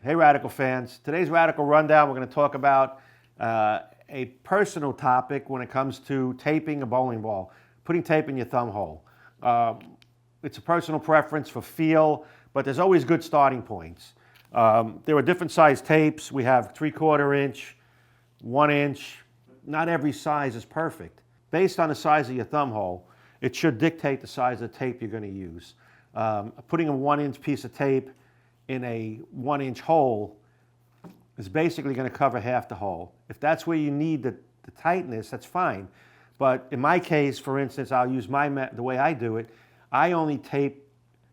Hey Radical fans, today's Radical Rundown we're going to talk about a personal topic when it comes to taping a bowling ball, putting tape in your thumb hole. It's a personal preference for feel, but there's always good starting points. There are different size tapes. We have 3/4 inch, 1 inch. Not every size is perfect. Based on the size of your thumb hole, it should dictate the size of the tape you're going to use. Putting a 1 inch piece of tape in a 1 inch hole is basically going to cover half the hole. If that's where you need the tightness, that's fine. But in my case, for instance, I'll use the way I do it. I only tape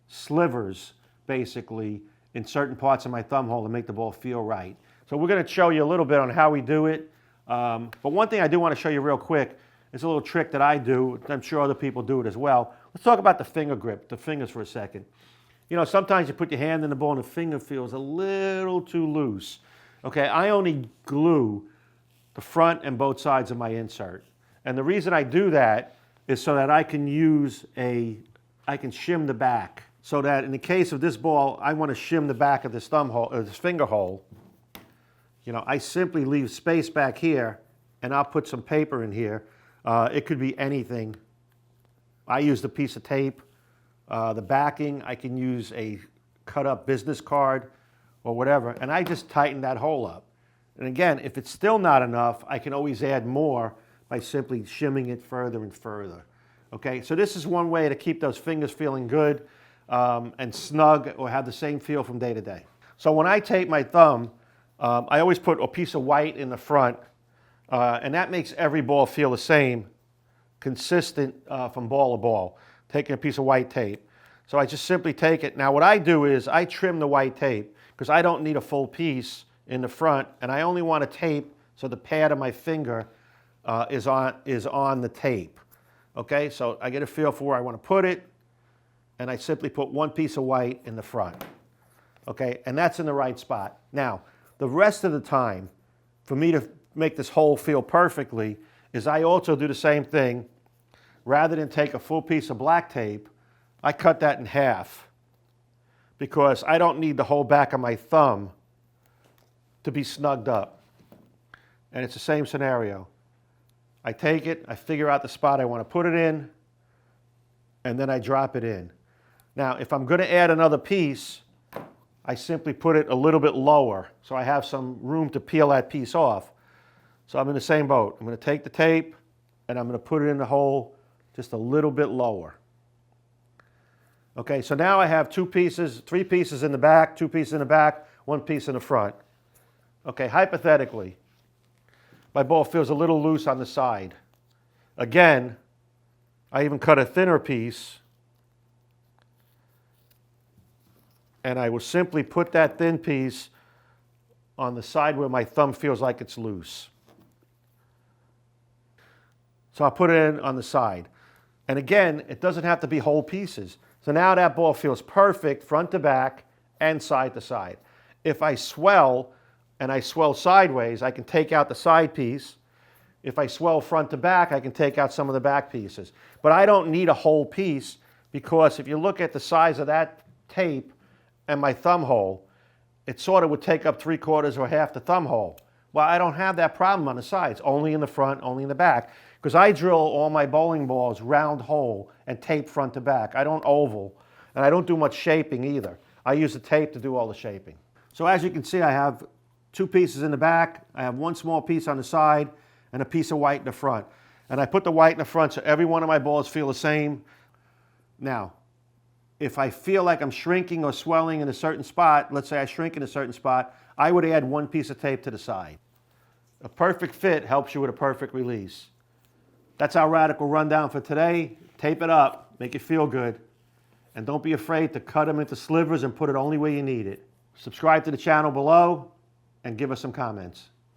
slivers, basically, in certain parts of my thumb hole to make the ball feel right. So we're going to show you a little bit on how we do it. But one thing I do want to show you real quick is a little trick that I do. I'm sure other people do it as well. Let's talk about the finger grip, the fingers for a second. You know, sometimes you put your hand in the ball and the finger feels a little too loose. Okay, I only glue the front and both sides of my insert. And the reason I do that is so that I can I can shim the back. So that in the case of this ball, I want to shim the back of this thumb hole, or this finger hole. You know, I simply leave space back here and I'll put some paper in here. It could be anything. I used a piece of tape. The backing, I can use a cut up business card or whatever, and I just tighten that hole up. And again, if it's still not enough, I can always add more by simply shimming it further and further. Okay, so this is one way to keep those fingers feeling good and snug, or have the same feel from day to day. So when I tape my thumb, I always put a piece of white in the front, and that makes every ball feel the same, consistent from ball to ball. Taking a piece of white tape. So I just simply take it. Now what I do is I trim the white tape because I don't need a full piece in the front, and I only want to tape so the pad of my finger is on the tape. Okay, so I get a feel for where I want to put it, and I simply put one piece of white in the front. Okay, and that's in the right spot. Now, the rest of the time, for me to make this hole feel perfectly, is I also do the same thing. Rather than take a full piece of black tape, I cut that in half because I don't need the whole back of my thumb to be snugged up. And it's the same scenario. I take it, I figure out the spot I want to put it in, and then I drop it in. Now, if I'm going to add another piece, I simply put it a little bit lower so I have some room to peel that piece off. So I'm in the same boat. I'm going to take the tape and I'm going to put it in the hole just a little bit lower. Okay, so now I have 3 pieces in the back, 2 pieces in the back, 1 piece in the front. Okay, hypothetically, my ball feels a little loose on the side. Again, I even cut a thinner piece, and I will simply put that thin piece on the side where my thumb feels like it's loose. So I'll put it in on the side. And again, it doesn't have to be whole pieces. So now that ball feels perfect front to back and side to side. If I swell, and I swell sideways, I can take out the side piece. If I swell front to back, I can take out some of the back pieces. But I don't need a whole piece because if you look at the size of that tape and my thumb hole, it sort of would take up 3/4 or half the thumb hole. Well, I don't have that problem on the sides, only in the front, only in the back. Because I drill all my bowling balls round hole and tape front to back. I don't oval, and I don't do much shaping either. I use the tape to do all the shaping. So as you can see, I have 2 pieces in the back, I have 1 small piece on the side, and a piece of white in the front. And I put the white in the front so every one of my balls feel the same. Now, if I feel like I'm shrinking or swelling in a certain spot, let's say I shrink in a certain spot, I would add 1 piece of tape to the side. A perfect fit helps you with a perfect release. That's our Radical Rundown for today. Tape it up, make it feel good, and don't be afraid to cut them into slivers and put it only where you need it. Subscribe to the channel below and give us some comments.